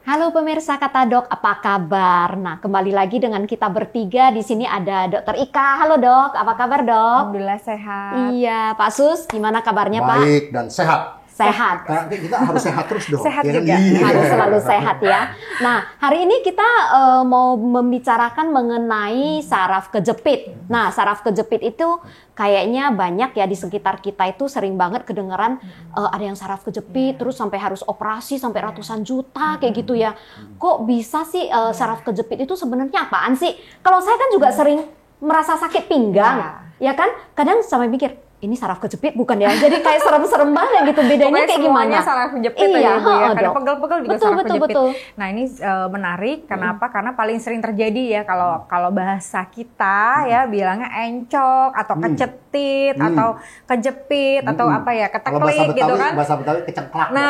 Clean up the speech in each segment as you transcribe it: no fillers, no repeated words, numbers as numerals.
Halo pemirsa Kata Dok, apa kabar? Nah, kembali lagi dengan kita bertiga. Di sini ada Dokter Ika. Halo Dok, apa kabar Dok? Alhamdulillah sehat. Iya, Pak Sus, gimana kabarnya Pak? Baik dan sehat. Sehat. Karena kita harus sehat terus dong. Sehat ya, juga. Iya. Harus selalu sehat ya. Nah, hari ini kita mau membicarakan mengenai saraf kejepit. Nah, saraf kejepit itu kayaknya banyak ya di sekitar kita itu sering banget kedengeran ada yang saraf kejepit terus sampai harus operasi sampai ratusan juta kayak gitu ya. Kok bisa sih saraf kejepit itu sebenarnya apaan sih? Kalau saya kan juga sering merasa sakit pinggang, ya kan? Kadang sampai mikir, ini saraf kejepit bukan ya? Jadi kayak serem-serem banget gitu. Bedanya Pokoknya kayak gimana? semuanya saraf kejepit Iya, ya Ibu ya. Karena Dok. pegel-pegel juga Betul, saraf betul, kejepit. betul. Nah ini menarik. Kenapa? Karena paling sering terjadi ya kalau bahasa kita ya bilangnya encok atau kecetit atau kejepit atau apa ya Kalau bahasa keteklik Betawi, gitu kan. bahasa Betawi kecengklak. Nah,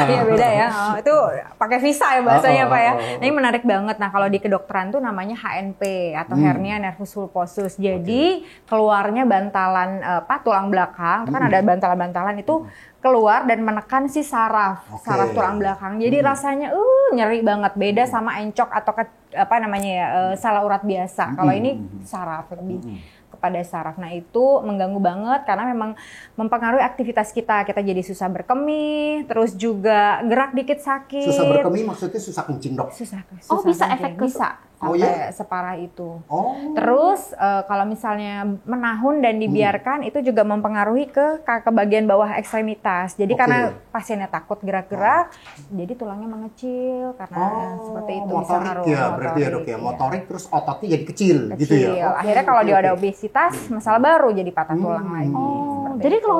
iya beda ya. Oh, itu pakai visa ya bahasanya Pak ya. Nah, ini menarik banget. Nah, kalau di kedokteran tuh namanya HNP atau hernia nervus pulposus. Jadi keluarnya bantalan tulang belakang, itu kan ada bantalan-bantalan itu keluar dan menekan si saraf tulang belakang. Jadi rasanya nyeri banget. Beda sama encok atau salah urat biasa. Kalau ini saraf lebih kepada saraf. Nah itu mengganggu banget karena memang mempengaruhi aktivitas kita. Kita jadi susah berkemih, terus juga gerak dikit sakit. Susah berkemih maksudnya susah kencing dok? Susah bisa kencing. efek bisa sampai separah itu. Terus kalau misalnya menahun dan dibiarkan itu juga mempengaruhi ke bagian bawah ekstremitas. Jadi karena pasiennya takut gerak-gerak, jadi tulangnya mengecil karena seperti itu bisa ngaruh. Ya, berarti ya dok ya. Motorik terus ototnya jadi kecil gitu ya. Akhirnya kalau dia ada obesitas, masalah baru jadi patah tulang lagi. Jadi kalau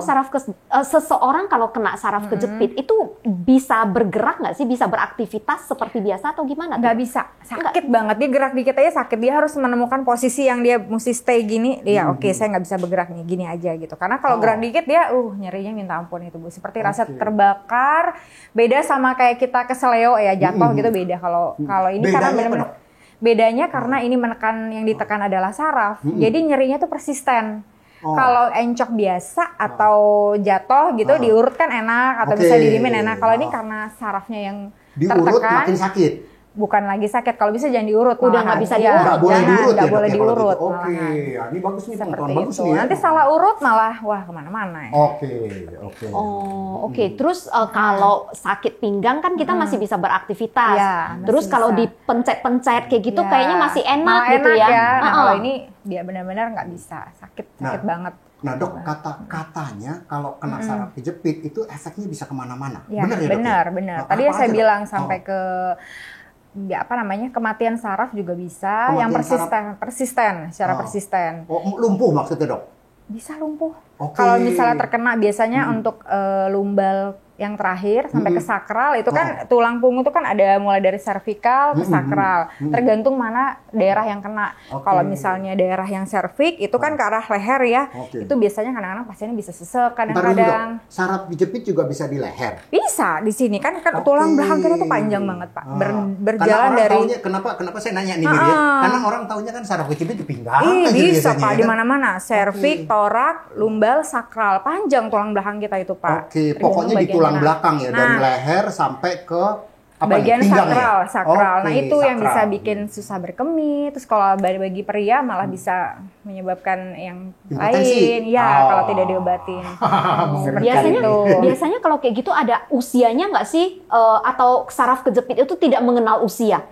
seseorang kalau kena saraf kejepit itu bisa bergerak nggak sih? Bisa beraktivitas seperti biasa atau gimana? Nggak bisa, sakit banget. Dia gerak dikit aja sakit. Dia harus menemukan posisi yang dia mesti stay gini. Dia oke, saya nggak bisa bergerak nih, gini aja gitu. Karena kalau gerak dikit dia nyerinya minta ampun itu Bu. Seperti rasa terbakar. Beda sama kayak kita keseleo ya, jatuh gitu beda. Kalau ini karena benar-benar bedanya karena ini menekan, yang ditekan adalah saraf. Jadi nyerinya tuh persisten. Kalau encok biasa atau jatuh gitu diurut kan enak atau bisa didiemin enak. Kalau ini karena sarafnya yang diurut tertekan, makin sakit. bukan lagi sakit. Kalau bisa jangan diurut. Udah nggak bisa diurut. Nggak boleh diurut ya, nggak boleh dok, ya, diurut. kalau gitu. Oke, ini bagus nih Seperti bagus itu. nih ya. Nanti salah urut malah wah kemana-mana ya. Oke. Terus kalau sakit pinggang kan kita masih bisa beraktivitas. Ya, Terus masih kalau bisa. dipencet-pencet kayak gitu Ya, kayaknya masih enak malah gitu enak ya. Nah, kalau ini dia benar-benar nggak bisa. Sakit banget. Nah dok, katanya kalau kena saraf kejepit itu efeknya bisa kemana-mana. Ya, Benar ya dok? benar. Nah, Tadi apa yang saya aja, bilang dok? sampai ke kematian saraf juga bisa. Kematian Yang persisten secara persisten. Lumpuh maksudnya dok? Bisa lumpuh. Oke. Kalau misalnya terkena biasanya untuk lumbal yang terakhir sampai ke sakral itu kan tulang punggung itu kan ada mulai dari servikal ke sakral. Tergantung mana daerah yang kena. Kalau misalnya daerah yang serviks itu kan ke arah leher ya. Itu biasanya kadang-kadang pasiennya bisa sesek kadang-kadang. Saraf kejepit juga bisa di leher. Bisa di sini kan tulang belakang kita tuh panjang banget Pak. Berjalan Karena dari kenapa saya nanya nih Mir, ya? Karena orang taunya kan saraf kejepit di pinggang aja bisa biasanya, Pak ya di kan? mana-mana. Serviks, torak, lumbal, sakral. Panjang tulang belakang kita itu Pak. Oke, pokoknya di tulang belakang ya, dari leher sampai ke bagian pinggang sakral. ya? Nah itu yang bisa bikin susah berkemih. Terus kalau bagi pria malah bisa menyebabkan yang lain. Ya kalau tidak diobatin. Biasanya kalau kayak gitu ada usianya nggak sih? Atau saraf kejepit itu tidak mengenal usia?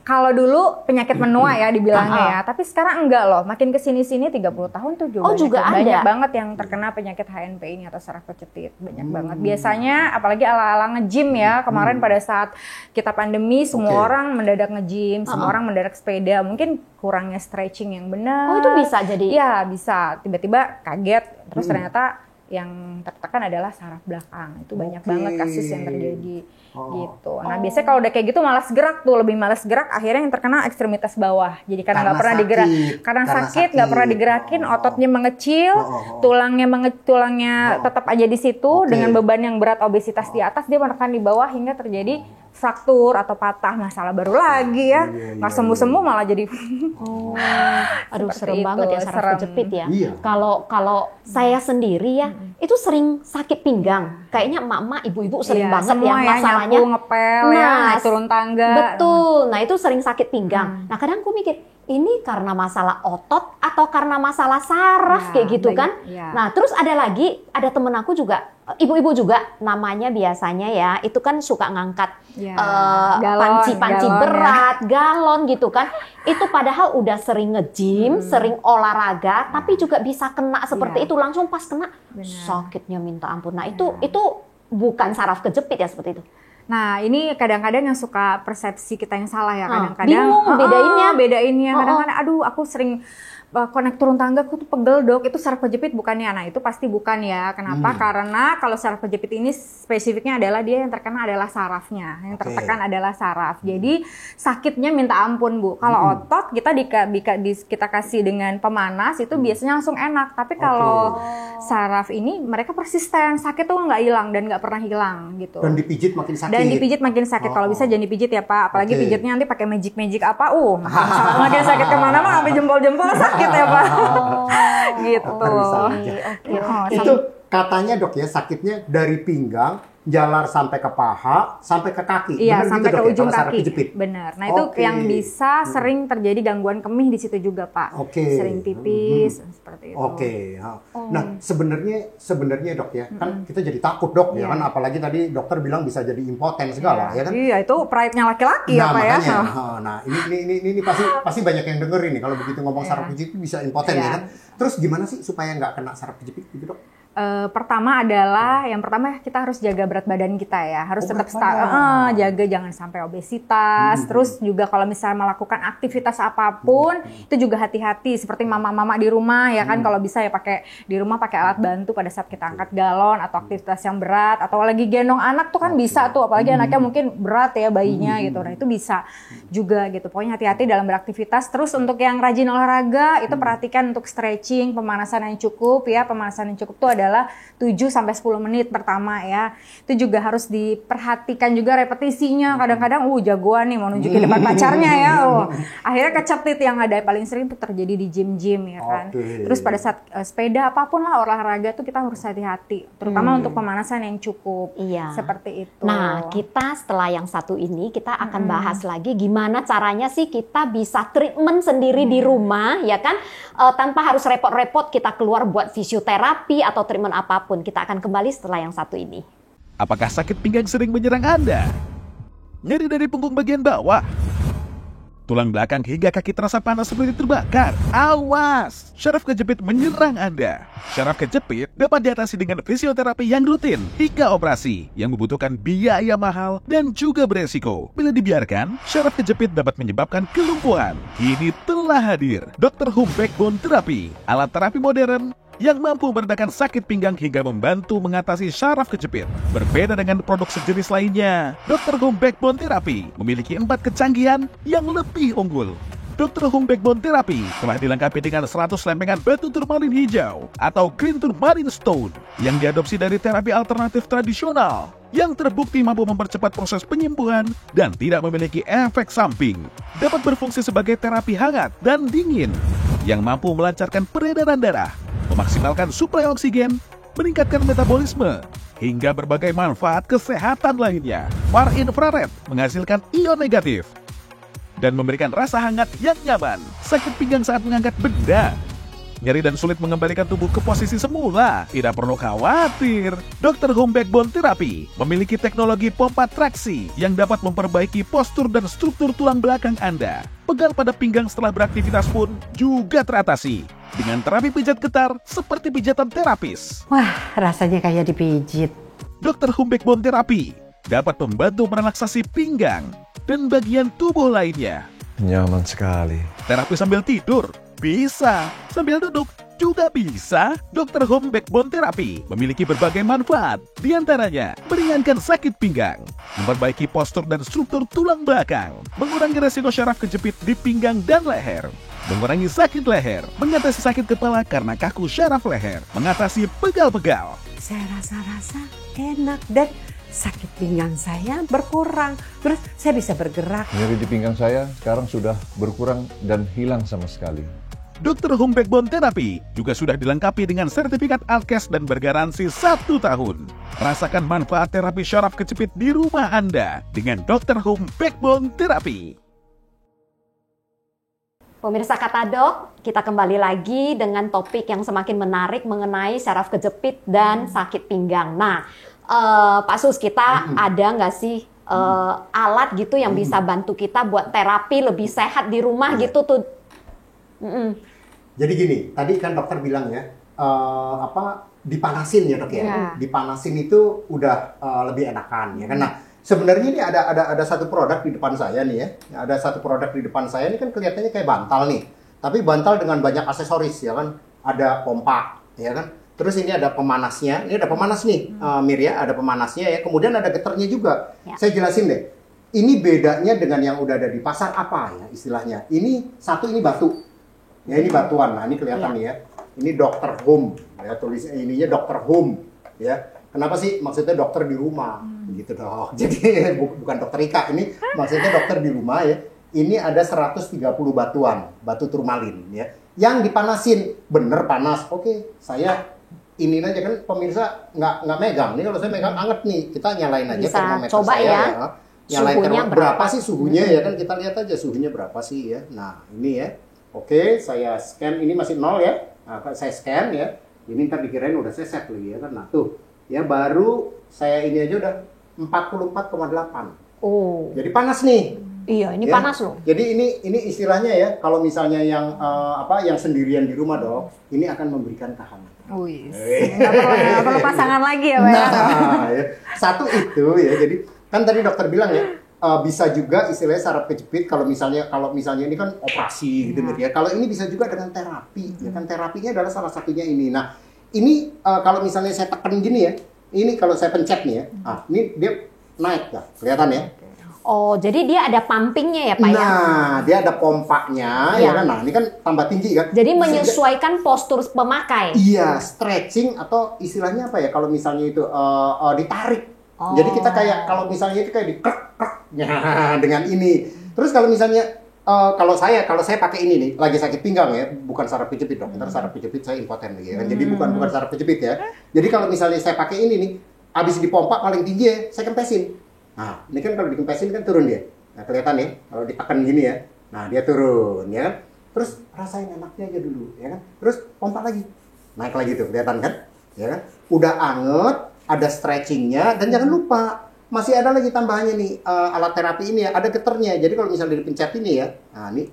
Kalau dulu penyakit menua ya dibilangnya ya, tapi sekarang enggak loh. Makin kesini-sini 30 tahun tuh juga banyak banget yang terkena penyakit HNP ini atau saraf kejepit. Banyak banget. Biasanya apalagi ala-ala nge-gym ya. Kemarin pada saat kita pandemi semua orang mendadak nge-gym, semua orang mendadak sepeda. Mungkin kurangnya stretching yang benar. Oh itu bisa jadi? Iya bisa. Tiba-tiba kaget terus ternyata yang tertekan adalah saraf belakang. Itu banyak banget kasus yang terjadi. Gitu. Nah biasanya kalau udah kayak gitu malas gerak tuh, lebih malas gerak, akhirnya yang terkena ekstremitas bawah. Jadi karena nggak pernah digerak, karena sakit nggak pernah digerakin, ototnya mengecil, tulangnya tetap aja di situ dengan beban yang berat obesitas di atas, dia menekan di bawah hingga terjadi fraktur atau patah, masalah baru lagi ya. Nggak sembuh-sembuh malah jadi Oh, aduh Seperti serem itu, banget ya saraf serem. kejepit ya. Iya. Kalau saya sendiri ya, itu sering sakit pinggang. Kayaknya emak-emak, ibu-ibu sering Iya, banget semua ya masalahnya. nyapu, ngepel ya, naik turun tangga. Betul. Nah, itu sering sakit pinggang. Nah, kadang aku mikir, ini karena masalah otot atau karena masalah saraf Ya, kayak gitu banyak, kan. ya. Nah, terus ada lagi, ada temen aku juga, ibu-ibu juga namanya biasanya ya, itu kan suka ngangkat Ya, panci-panci galon ya. berat, galon gitu kan. Itu padahal udah sering nge-gym, sering olahraga, tapi juga bisa kena seperti Ya. itu. Langsung pas kena, Benar. sakitnya minta ampun. Nah, itu bukan saraf kejepit ya seperti itu. Nah, ini kadang-kadang yang suka persepsi kita yang salah ya. Kadang-kadang bingung bedainnya. bedainnya. Kadang-kadang aduh aku sering connect turun tangga aku tuh pegel dok, itu saraf kejepit bukan ya? Nah itu pasti bukan ya. Kenapa? Karena kalau saraf kejepit ini spesifiknya adalah dia yang terkena adalah sarafnya, yang tertekan adalah saraf. Jadi sakitnya minta ampun bu. Kalau otot kita kita kasih dengan pemanas itu biasanya langsung enak. Tapi kalau saraf ini mereka persisten, sakit tuh nggak hilang dan nggak pernah hilang gitu. Dan dipijit makin sakit. Dan dipijit makin sakit. Kalau bisa jangan dipijit ya Pak. Apalagi pijitnya nanti pakai magic apa? Makin sakit kemana mah sampai jempol-jempol sakit ya Pak. Gitu. Itu katanya dok ya sakitnya dari pinggang jalar sampai ke paha sampai ke kaki. Iya, Bener sampai gitu, ke Dok, ya, ujung kalau saraf kaki. kejepit? Benar. Nah, itu yang bisa sering terjadi gangguan kemih di situ juga, Pak. Sering pipis seperti itu. Nah, sebenarnya dok ya, kan kita jadi takut dok ya kan, apalagi tadi dokter bilang bisa jadi impoten segala ya kan. Iya, itu pride-nya laki-laki ya, Pak ya. Nah, ini pasti banyak yang denger ini kalau begitu ngomong saraf kejepit bisa impoten ya kan. Terus gimana sih supaya nggak kena saraf kejepit gitu dok? Pertama yang pertama kita harus jaga berat badan kita ya, harus tetap jaga jangan sampai obesitas. Terus juga kalau misalnya melakukan aktivitas apapun itu juga hati-hati seperti mama-mama di rumah ya kan, kalau bisa ya di rumah pakai alat bantu pada saat kita angkat galon atau aktivitas yang berat atau lagi gendong anak tuh kan bisa tuh, apalagi anaknya mungkin berat ya bayinya gitu. Nah itu bisa juga gitu. Pokoknya hati-hati dalam beraktivitas. Terus untuk yang rajin olahraga itu perhatikan untuk stretching, pemanasan yang cukup ya. Pemanasan yang cukup tuh adalah 7-10 menit pertama ya. Itu juga harus diperhatikan juga repetisinya. Kadang-kadang jagoan nih mau nunjukin depan pacarnya ya. Akhirnya kecetit yang ada paling sering tuh terjadi di gym-gym ya kan. Terus pada saat sepeda apapun lah olahraga tuh kita harus hati-hati. Terutama untuk pemanasan yang cukup. Iya. Seperti itu. Nah, kita setelah yang satu ini kita akan bahas lagi gimana caranya sih kita bisa treatment sendiri di rumah ya kan, tanpa harus repot-repot kita keluar buat fisioterapi atau treatment apapun. Kita akan kembali setelah yang satu ini. Apakah sakit pinggang sering menyerang Anda? Nyeri dari punggung bagian bawah? Tulang belakang hingga kaki terasa panas seperti terbakar? Awas! Syaraf kejepit menyerang Anda. Syaraf kejepit dapat diatasi dengan fisioterapi yang rutin hingga operasi yang membutuhkan biaya mahal dan juga beresiko. Bila dibiarkan, syaraf kejepit dapat menyebabkan kelumpuhan. Kini telah hadir Dr. Home Backbone Therapy, alat terapi modern yang mampu meredakan sakit pinggang hingga membantu mengatasi syaraf kejepit. Berbeda dengan produk sejenis lainnya, Dr. Home Backbone Therapy memiliki 4 kecanggihan yang lebih unggul. Dr. Home Backbone Therapy telah dilengkapi dengan 100 lempengan batu turmalin hijau atau green turmalin stone yang diadopsi dari terapi alternatif tradisional yang terbukti mampu mempercepat proses penyembuhan dan tidak memiliki efek samping. Dapat berfungsi sebagai terapi hangat dan dingin yang mampu melancarkan peredaran darah, memaksimalkan suplai oksigen, meningkatkan metabolisme, hingga berbagai manfaat kesehatan lainnya. Far infrared menghasilkan ion negatif dan memberikan rasa hangat yang nyaman. Sakit pinggang saat mengangkat benda, nyeri dan sulit mengembalikan tubuh ke posisi semula? Tidak perlu khawatir. Dr. Home Backbone Therapy memiliki teknologi pompa traksi yang dapat memperbaiki postur dan struktur tulang belakang Anda. Pegal pada pinggang setelah beraktivitas pun juga teratasi dengan terapi pijat getar seperti pijatan terapis. Wah, rasanya kayak dipijit. Dr. Home Backbone Therapy dapat membantu merelaksasi pinggang dan bagian tubuh lainnya. Nyaman sekali. Terapi sambil tidur bisa, sambil duduk juga bisa. Dr. Home Backbone Therapy memiliki berbagai manfaat, di antaranya meringankan sakit pinggang, memperbaiki postur dan struktur tulang belakang, mengurangi resiko syaraf kejepit di pinggang dan leher, mengurangi sakit leher, mengatasi sakit kepala karena kaku syaraf leher, mengatasi pegal-pegal. Saya rasa-rasa enak dan sakit pinggang saya berkurang. Terus saya bisa bergerak. Nyeri di pinggang saya sekarang sudah berkurang dan hilang sama sekali. Dr. Home Backbone Therapy juga sudah dilengkapi dengan sertifikat Alkes dan bergaransi 1 tahun. Rasakan manfaat terapi syaraf kejepit di rumah Anda dengan Dr. Home Backbone Therapy. Pemirsa Kata Dok, kita kembali lagi dengan topik yang semakin menarik mengenai syaraf kejepit dan sakit pinggang. Nah, Pak Sus, kita ada nggak sih alat gitu yang bisa bantu kita buat terapi lebih sehat di rumah gitu tuh? Jadi gini, tadi kan dokter bilang ya, dipanasin ya dok ya. Iya. Dipanasin itu udah lebih enakan ya kan. Nah, sebenarnya ini ada satu produk di depan saya nih ya. Ada satu produk di depan saya ini kan kelihatannya kayak bantal nih. Tapi bantal dengan banyak aksesoris ya kan. Ada pompa ya kan. Terus ini ada pemanasnya. Ini ada pemanas nih, Mir ya, ada pemanasnya ya. Kemudian ada getarnya juga. Ya. Saya jelasin deh. Ini bedanya dengan yang udah ada di pasar apa ya istilahnya. Ini satu ini batu. Ya ini batuan. Nah, ini kelihatan nih ya. Ini Dr. Home. Ya tulis ininya Dr. Home ya. Kenapa sih maksudnya dokter di rumah? Gitu dong. Jadi bukan dokter Ika, ini maksudnya dokter di rumah ya. Ini ada 130 batuan, batu turmalin ya. Yang dipanasin, bener panas. Oke, saya ini aja kan pemirsa nggak megang. Nih kalau saya megang anget nih, kita nyalain aja Bisa termometer coba saya ya. Nyalain Suhunya berapa sih suhunya ya kan, kita lihat aja suhunya berapa sih ya. Nah, ini ya. Oke, saya scan, ini masih 0 ya. Nah, saya scan ya. Ini ntar dikirain udah saya set lagi ya kan. Nah, tuh. Ya baru saya ini aja udah 44,8. Oh, Jadi panas nih. iya ini Ya. panas loh. Jadi ini istilahnya ya, kalau misalnya yang yang sendirian di rumah dok, ini akan memberikan kehangatan. Wih, nggak perlu pasangan lagi ya Pak ya? Nah, ya. Satu itu ya. Jadi kan tadi dokter bilang ya, bisa juga istilahnya saraf kejepit kalau misalnya ini kan operasi gitu ya. Kalau ini bisa juga dengan terapi. Ya kan terapinya adalah salah satunya ini. Nah, ini kalau misalnya saya tekan gini ya, ini kalau saya pencet nih ya, ini dia naik ya, kelihatan ya. Oh, jadi dia ada pumpingnya ya Pak ya? Nah, dia ada pompanya ya kan. Nah, ini kan tambah tinggi kan. Jadi menyesuaikan postur pemakai. Iya, stretching atau istilahnya apa ya? Kalau misalnya itu ditarik. Jadi kita kayak kalau misalnya itu kayak dikrek nah, dengan ini. Terus kalau misalnya kalau saya pakai ini nih, lagi sakit pinggang ya, bukan saraf kejepit dok. Ntar saraf kejepit saya impoten lagi ya. Jadi bukan saraf kejepit ya. Jadi kalau misalnya saya pakai ini nih, habis dipompa paling tinggi ya, saya kempesin. Nah, ini kan kalau dikempesin kan turun dia. Nah, kelihatan ya, kalau ditekan gini ya. Nah, dia turun ya kan. Terus rasain enaknya aja dulu ya kan. Terus pompa lagi. Naik lagi tuh, kelihatan kan? Ya kan? Udah anget, ada stretchingnya, dan jangan lupa masih ada lagi tambahannya nih, alat terapi ini ya, ada getarnya. Jadi kalau misalnya dipencet ini ya, nah ini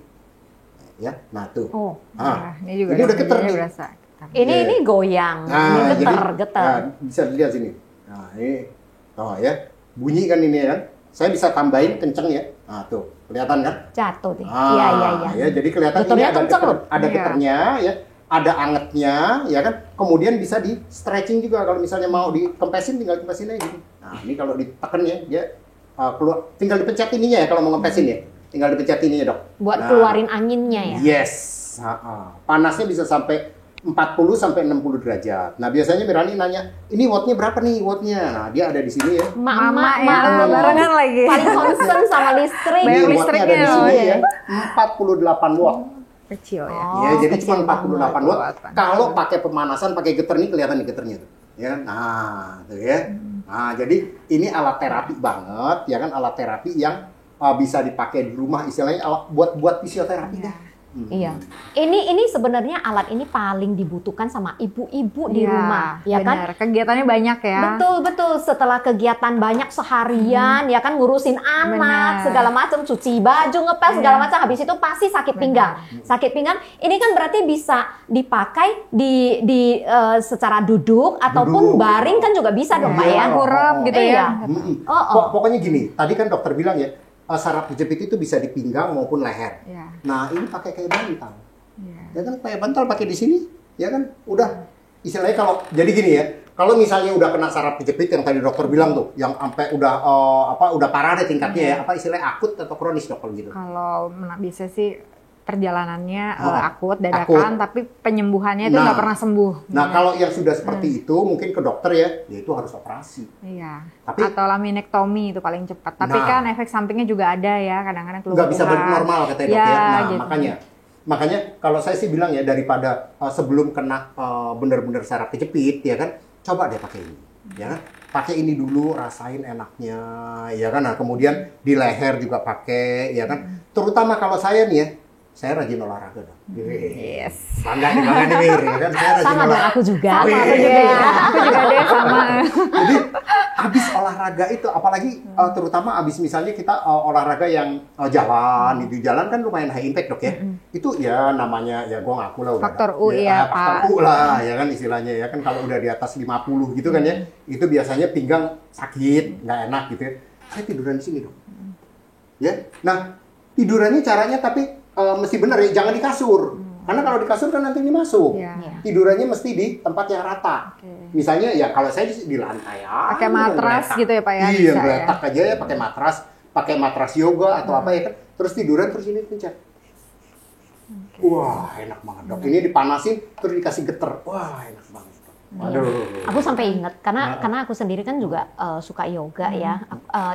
ya, nah tuh. Oh. Nah, ini juga ini udah getar nih. berasa. Ini goyang, ini getar. Nah, bisa dilihat sini. Nah, ini, ya, bunyi kan ini ya. Saya bisa tambahin kenceng ya. Nah, tuh, kelihatan kan? Jatuh deh. Iya. Ya, jadi kelihatan Getarnya ini kenceng loh. ada getarnya ya. Ada angetnya, ya kan? Kemudian bisa di stretching juga. Kalau misalnya mau dikempesin, tinggal kempesin aja gitu. Nah, ini kalau ditekan ya, dia keluar. Tinggal dipencet ininya ya kalau mau ngempesin ya. Tinggal dipencet ininya dok. Buat Nah, keluarin anginnya ya. Yes. Panasnya bisa sampai 40 sampai 60 derajat. Nah, biasanya Mirani nanya, ini wattnya berapa nih wattnya? Nah, dia ada di sini ya. Mama ya, barengan lagi. paling concern sama listrik. Bayar Ini wattnya listriknya ada di sini loh, ya. 48 watt. Kecil ya. Oh, Ya, jadi kecil cuma 48 watt. banget. Kalau pakai pemanasan, pakai getar nih kelihatan nih getarnya tuh. Ya kan? Nah, tuh ya. Nah, jadi ini alat terapi banget, ya kan? Alat terapi yang bisa dipakai di rumah, istilahnya buat fisioterapi dah. Iya. Ini sebenarnya alat ini paling dibutuhkan sama ibu-ibu di rumah, ya kan? Benar. Kegiatannya banyak ya. Betul. Setelah kegiatan banyak seharian, ya kan ngurusin anak, Benar. segala macam, cuci baju, ngepel, segala macam. Habis itu pasti sakit pinggang. Sakit pinggang ini kan berarti bisa dipakai di secara duduk ataupun baring kan juga bisa dong, Pak ya. Kurap gitu Iya. ya. Pokoknya gini, tadi kan dokter bilang ya, saraf kejepit itu bisa di pinggang maupun leher. Iya. Nah, ini pakai kayak bantal. Iya. Ya kan kayak bantal pakai di sini, ya kan? Udah istilahnya kalau jadi gini ya, kalau misalnya udah kena saraf kejepit yang tadi dokter bilang tuh, yang sampai udah parah deh tingkatnya ya, apa istilahnya akut atau kronis dok kalau gitu? Kalau bisa sih perjalanannya Oh, akut, dadakan, tapi penyembuhannya itu nggak pernah sembuh. Nah, kalau yang sudah seperti itu, mungkin ke dokter ya itu harus operasi. Iya. Tapi- atau laminektomi itu paling cepat. Tapi Nah. kan efek sampingnya juga ada ya, kadang-kadang keluhan. Nggak bisa balik normal katanya dok Ya, ya. Nah, gitu. makanya kalau saya sih bilang ya, daripada sebelum kena bener-bener saraf kejepit ya kan, coba deh pakai ini, ya kan? Pakai ini dulu, rasain enaknya, ya kan? Nah, kemudian di leher juga pakai, ya kan? Terutama kalau saya nih ya, saya rajin olahraga dong. Yes. Bangga nih Mir, ya kan? Saya rajin Sama dong olahraga. aku juga. Sama aku juga ya. Aku juga deh sama. Jadi habis olahraga itu, apalagi terutama habis misalnya kita olahraga yang jalan, itu jalan kan lumayan high impact dok ya. Itu ya namanya ya gue ngaku lah udah Faktor ada- U ya, faktor Pak. U lah ya kan istilahnya ya kan, kalau udah di atas 50 gitu kan ya, itu biasanya pinggang sakit, nggak enak gitu ya. Saya tiduran di sini dok. Ya, nah tidurannya caranya tapi mesti bener ya, jangan di kasur. Karena kalau di kasur kan nanti ini masuk. Iya. Tidurannya mesti di tempat yang rata. Oke. Misalnya ya kalau saya di lantai ya. Pakai matras gitu ya, Pak, ya? Iya, Bisa, geletak aja ya pakai matras yoga atau apa ya kan. Terus tiduran terus ini pencet. Wah, enak banget dok. Ini dipanasin terus dikasih geter. Wah, enak banget. Waduh. Aku sampai inget karena aku sendiri kan juga suka yoga ya.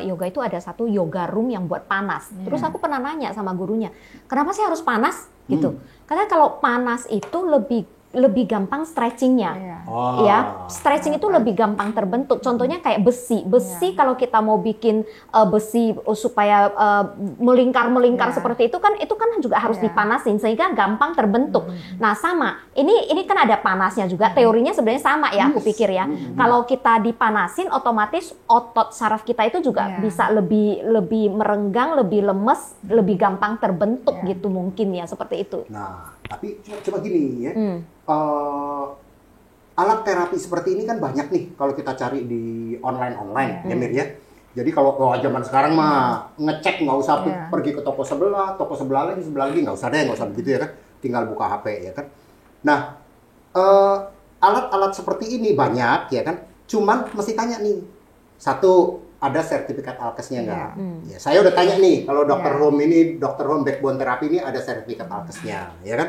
Yoga itu ada satu yoga room yang buat panas. Terus aku pernah nanya sama gurunya, kenapa sih harus panas gitu? Karena kalau panas itu lebih gampang stretchingnya. Iya. Oh. Ya, stretching itu lebih gampang terbentuk. Contohnya kayak besi. Besi kalau kita mau bikin besi supaya melingkar seperti itu kan juga harus dipanasin sehingga gampang terbentuk. Nah, sama. Ini kan ada panasnya juga. Teorinya sebenarnya sama ya, aku pikir ya. Kalau kita dipanasin otomatis otot saraf kita itu juga bisa lebih merenggang, lebih lemes, lebih gampang terbentuk gitu mungkin ya, seperti itu. Nah, tapi coba gini ya. Alat terapi seperti ini kan banyak nih kalau kita cari di online ya Mir ya. Jadi kalau zaman sekarang mah ngecek nggak usah pergi ke toko sebelah lagi nggak usah begitu ya kan. Tinggal buka HP ya kan. Nah, alat-alat seperti ini banyak ya kan. Cuman mesti tanya nih. Satu, ada sertifikat Alkesnya nggak? Ya, saya udah tanya nih, kalau dokter home backbone terapi ini ada sertifikat Alkesnya, ya kan?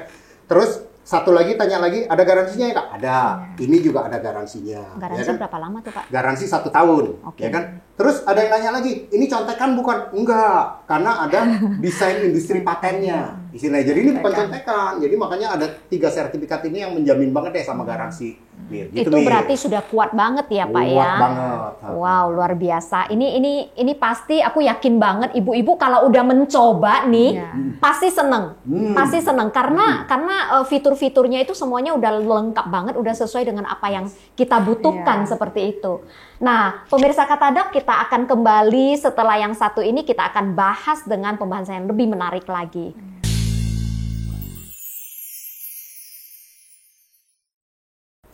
Terus satu lagi tanya lagi, ada garansinya ya Kak? Ada. Ini juga ada garansinya. Garansi ya kan? berapa lama tuh, Pak? Garansi 1 tahun, Oke. ya kan? Terus ada yang nanya lagi, ini contekan bukan? Enggak, karena ada desain industri patennya. Istilahnya, jadi ini bukan contekan. Jadi makanya ada 3 sertifikat ini yang menjamin banget deh sama garansi. Mir, gitu, Itu Mir. berarti sudah kuat banget ya, Pak ya? Kuat banget. Wow, luar biasa. Ini pasti aku yakin banget ibu-ibu kalau udah mencoba nih pasti seneng. Pasti seneng karena fitur-fiturnya itu semuanya udah lengkap banget, udah sesuai dengan apa yang kita butuhkan seperti itu. Nah, pemirsa Katadok, kita akan kembali setelah yang satu ini, kita akan bahas dengan pembahasan yang lebih menarik lagi.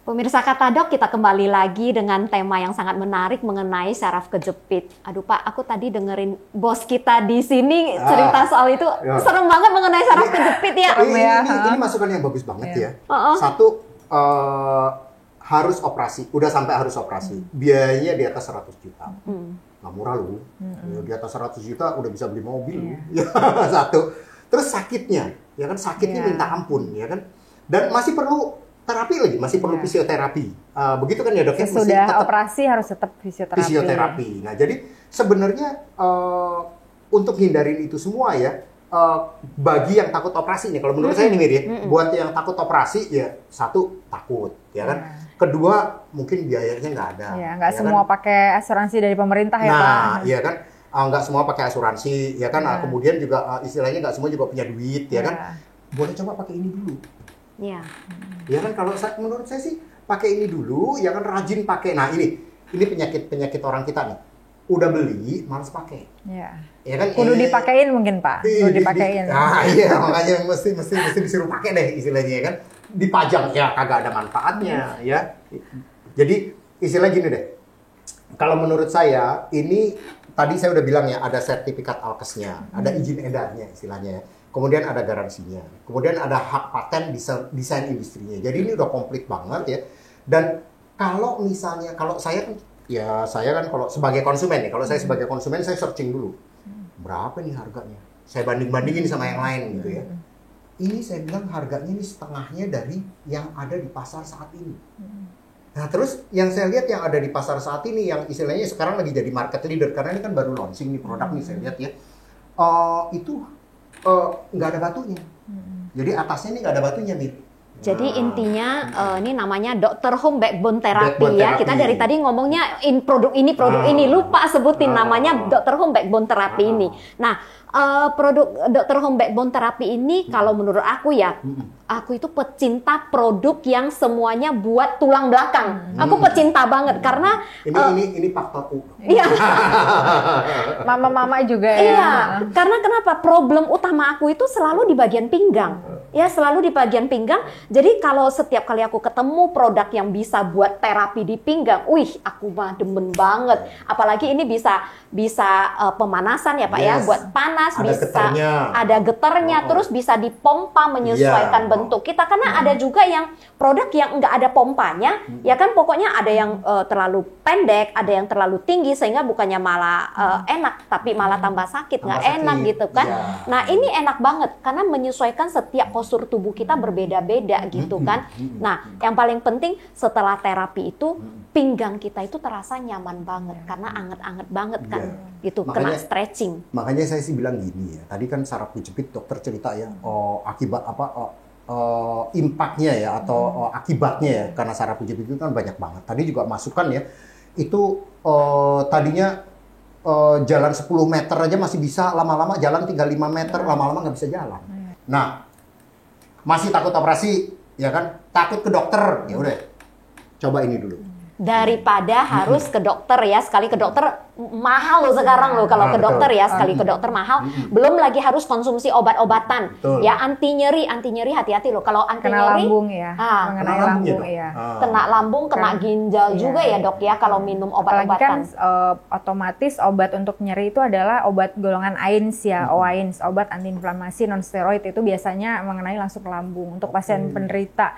Pemirsa Katadok, kita kembali lagi dengan tema yang sangat menarik mengenai saraf kejepit. Aduh Pak, aku tadi dengerin bos kita di sini cerita soal itu. Serem banget mengenai saraf kejepit ya. Ini masukan yang bagus banget ya. Satu, harus operasi. Udah sampai harus operasi. Biayanya di atas 100 juta. Nggak murah loh. Di atas 100 juta udah bisa beli mobil. Satu. Terus sakitnya. Ya kan, sakitnya minta ampun. Ya kan. Dan masih perlu terapi lagi, masih perlu fisioterapi. Begitu kan ya dok? Sudah operasi harus tetap fisioterapi. Nah, jadi sebenarnya untuk hindarin itu semua ya, bagi yang takut operasi nih, kalau menurut saya nih Mir ya, buat yang takut operasi ya, satu takut, ya kan. Kedua mungkin biayanya nggak ada. Ya, nggak semua pakai asuransi dari pemerintah ya Pak. Nah, iya kan. Nggak semua pakai asuransi, ya kan. Kemudian juga istilahnya nggak semua juga punya duit, ya kan. Boleh coba pakai ini dulu. Iya. Ya kan, kalau menurut saya sih pakai ini dulu, ya kan, rajin pakai. Nah ini penyakit orang kita nih, udah beli malas pakai. Iya. Ya kan. Kudu dipakein mungkin Pak. Kudu dipakein. Nah iya, makanya mesti disuruh pakai deh istilahnya ya kan. Dipajang ya kagak ada manfaatnya ya. Jadi istilah gini deh. Kalau menurut saya ini tadi saya udah bilang ya, ada sertifikat Alkesnya, ada izin edarnya istilahnya. Kemudian ada garansinya, kemudian ada hak paten desain industrinya. Jadi ini udah komplit banget ya. Dan kalau misalnya, kalau saya kan kalau sebagai konsumen ya, kalau saya sebagai konsumen saya searching dulu berapa nih harganya. Saya banding-bandingin sama yang lain gitu ya. ini saya bilang harganya ini setengahnya dari yang ada di pasar saat ini. Nah terus yang saya lihat yang ada di pasar saat ini yang istilahnya sekarang lagi jadi market leader karena ini kan baru launching nih produk nih saya lihat ya, itu nggak ada batunya. Jadi atasnya ini nggak ada batunya nih. Jadi intinya ini namanya Dr. Home Backbone Therapy Backbone ya. Therapy. Kita dari tadi ngomongnya produk ini, lupa sebutin namanya Dr. Home Backbone Therapy ini. Nah, produk Dr. Home Backbone Therapy ini kalau menurut aku ya, aku itu pecinta produk yang semuanya buat tulang belakang. Aku pecinta banget karena Ini faktorku. iya. Mama-mama juga ya. Iya, karena kenapa? Problem utama aku itu selalu di bagian pinggang. Ya, selalu di bagian pinggang. Jadi kalau setiap kali aku ketemu produk yang bisa buat terapi di pinggang, wih, aku mah demen banget. Apalagi ini bisa pemanasan ya Pak ya, buat panas, Ada bisa getarnya. ada getarnya, terus bisa dipompa menyesuaikan bentuk kita. Karena ada juga yang produk yang nggak ada pompanya, ya kan pokoknya ada yang terlalu pendek, ada yang terlalu tinggi sehingga bukannya malah enak, tapi malah tambah sakit, nggak Tambah enak sakit, gitu kan. iya. Nah ini enak banget karena menyesuaikan setiap postur tubuh kita berbeda-beda gitu kan. Nah yang paling penting setelah terapi itu pinggang kita itu terasa nyaman banget karena anget-anget banget kan, gitu. Kena stretching. Makanya saya sih bilang gini ya. Tadi kan saraf kejepit dokter cerita ya, akibat apa? Impactnya ya atau akibatnya ya karena saraf kejepit itu kan banyak banget. Tadi juga masukan ya. Itu tadinya jalan 10 meter aja masih bisa, lama-lama jalan tinggal 5 meter, lama-lama nggak bisa jalan. Nah, masih takut operasi, ya kan? Takut ke dokter, ya udah. Coba ini dulu. Daripada harus ke dokter ya, sekali ke dokter mahal loh sekarang loh kalau ke dokter ya, sekali ke dokter mahal. Belum lagi harus konsumsi obat-obatan. Betul. Ya anti nyeri hati-hati loh. Kalau anti Kena nyeri lambung ya. Mengenai Kena lambung lambung ya, ya. kena lambung, kena ginjal Iya. juga ya dok ya kalau minum Apalagi kan obat-obatan. otomatis obat untuk nyeri itu adalah obat golongan AINS ya, OAINS, obat antiinflamasi non steroid itu biasanya mengenai langsung ke lambung. Untuk pasien penderita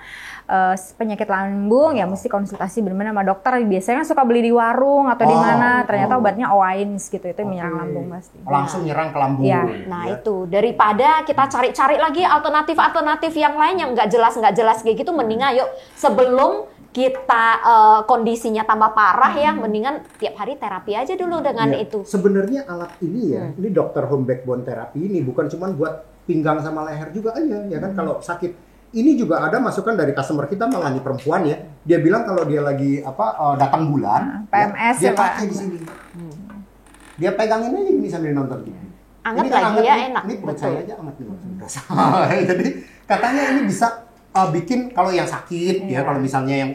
penyakit lambung ya mesti konsultasi benar-benar sama dokter. Biasanya suka beli di warung atau di mana, ternyata obatnya OAINS gitu, itu menyerang lambung pasti. Langsung nyerang ke lambung. Iya. Nah itu daripada kita cari-cari lagi alternatif yang lain yang nggak jelas kayak gitu, mending ayo sebelum kita kondisinya tambah parah ya, mendingan tiap hari terapi aja dulu dengan Ya, itu. sebenarnya alat ini ya, ini Dr. Home Backbone Therapy ini bukan cuma buat pinggang sama leher juga aja, ya kan kalau sakit. Ini juga ada masukan dari customer kita malah nih perempuan ya. Dia bilang kalau dia lagi datang bulan, PMS dia ya, Pak. pakai di sini. Dia pegangin aja ini sambil nonton TV. Anget Ini kan lagi anget ya, nih. enak. Ini perut Betul. saya aja anget nih. Jadi katanya ini bisa bikin kalau yang sakit ya, kalau misalnya yang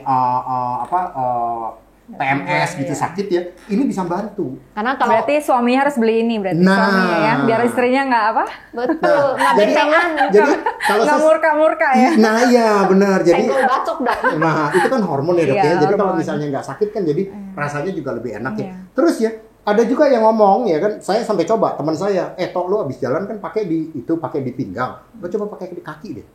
PMS gitu sakit ya, ini bisa bantu. Karena kalau Berarti suaminya harus beli ini berarti Nah. suaminya ya, biar istrinya nggak apa? betul nggak Jadi betean, kalau Nggak murka-murka ya. Nah iya benar. Jadi senggol bacok dok. nah itu kan hormon ya dok Iya, ya. Jadi kalau hormon. misalnya nggak sakit kan jadi rasanya juga lebih enak ya. Iya. Terus ya ada juga yang ngomong ya kan, saya sampai coba teman saya, Tok lu abis jalan kan pakai di pinggang, lu coba pakai di kaki deh.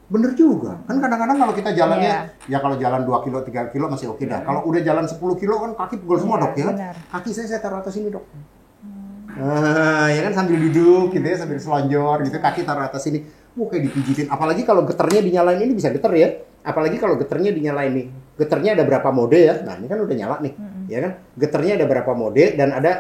Bener juga, kan kadang-kadang kalau kita jalannya, ya kalau jalan 2 kilo, 3 kilo masih oke dah. Kalau udah jalan 10 kilo kan kaki pegel semua dok ya. benar. Kaki saya taruh atas ini dok. Ya kan sambil duduk gitu ya, sambil selonjor gitu, kaki taruh atas sini. Kayak dipijitin. Apalagi kalau getarnya dinyalain, ini bisa getar ya. Apalagi kalau getarnya dinyalain nih. Getarnya ada berapa mode ya? Nah ini kan udah nyala nih, ya kan? Getarnya ada berapa mode dan ada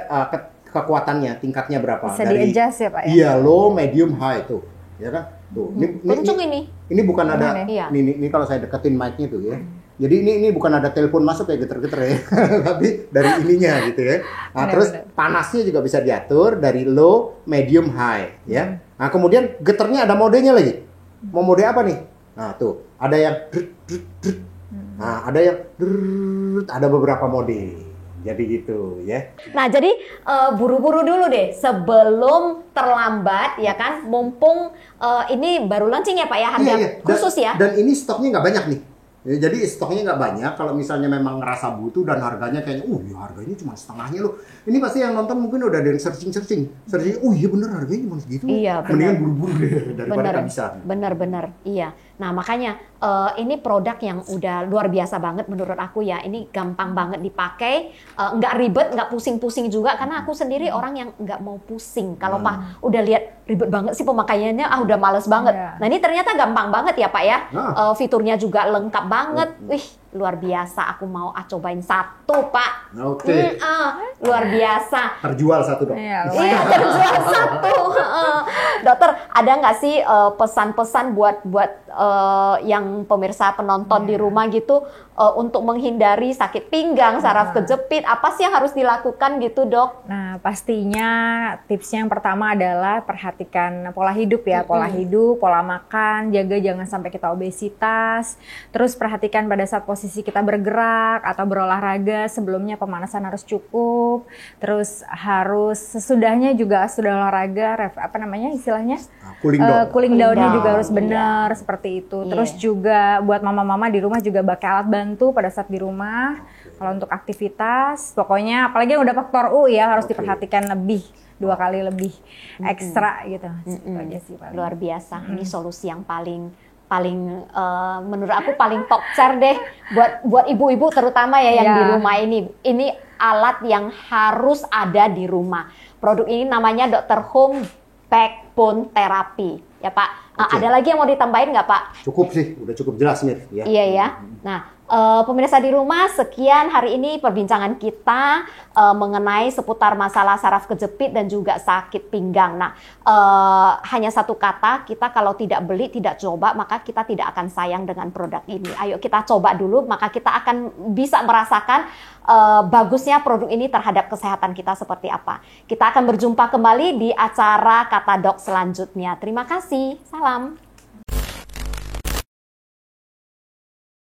kekuatannya, tingkatnya berapa? Bisa di-adjust ya Pak ya? Iya, low, medium, high tuh, ya kan? Tuh, Kenceng ini. ini bukan ada, Iya. ini kalau saya deketin mic-nya tuh ya. Jadi ini bukan ada telepon masuk ya geter-geter ya, tapi dari ininya gitu ya. Nah, terus panasnya juga bisa diatur dari low, medium, high ya. Nah, kemudian geternya ada modenya lagi. Mau mode apa nih? Nah, tuh ada yang nah, ada yang ada beberapa mode. Jadi gitu ya. Nah, jadi buru-buru dulu deh sebelum terlambat ya kan. Mumpung ini baru launching ya Pak ya, harga khusus ya. Dan ini stoknya nggak banyak nih. Ya, jadi stoknya nggak banyak. Kalau misalnya memang ngerasa butuh dan harganya kayaknya, ya harganya cuma setengahnya loh. Ini pasti yang nonton mungkin udah ada yang searching. Iya bener harganya cuma segitu. Iya, Mendingan buru-buru deh daripada Bener, nggak bisa. bener, iya. Nah makanya ini produk yang udah luar biasa banget menurut aku ya. Ini gampang banget dipakai, nggak ribet, nggak pusing-pusing juga. Karena aku sendiri orang yang nggak mau pusing. Kalau Pak udah lihat ribet banget sih pemakaiannya, udah males banget. Nah ini ternyata gampang banget ya Pak ya. Fiturnya juga lengkap banget. Wih, luar biasa. Aku mau cobain satu Pak. Oke. Luar biasa. Terjual satu dok. Iya, Iya, terjual satu. Dokter, ada nggak sih pesan-pesan buat yang pemirsa penonton di rumah gitu untuk menghindari sakit pinggang, saraf kejepit? Apa sih yang harus dilakukan gitu dok? Nah, pastinya tipsnya yang pertama adalah perhatikan pola hidup ya, pola hidup, pola makan, jaga jangan sampai kita obesitas. Terus perhatikan pada saat posisi kita bergerak atau berolahraga, sebelumnya pemanasan harus cukup. Terus harus sesudahnya juga sudah olahraga, apa namanya istilahnya? Cooling down-nya juga harus benar seperti itu. Terus juga buat mama-mama di rumah juga pakai alat bantu pada saat di rumah. Kalau untuk aktivitas, pokoknya apalagi yang udah faktor U ya harus diperhatikan lebih, 2 kali lebih ekstra gitu. Itu aja sih paling. Luar biasa. Ini solusi yang paling menurut aku paling top chair deh buat ibu-ibu terutama ya yang di rumah ini. Ini alat yang harus ada di rumah. Produk ini namanya Dr. Home Backbone Therapy. Ya Pak, ada lagi yang mau ditambahin nggak Pak? Cukup sih, udah cukup jelas Mir. Ya. Iya ya. Nah, pemirsa di rumah, sekian hari ini perbincangan kita mengenai seputar masalah saraf kejepit dan juga sakit pinggang. Nah, hanya satu kata, kita kalau tidak beli, tidak coba, maka kita tidak akan sayang dengan produk ini. Ayo kita coba dulu, maka kita akan bisa merasakan bagusnya produk ini terhadap kesehatan kita seperti apa. Kita akan berjumpa kembali di acara Kata Dok selanjutnya. Terima kasih. Salam.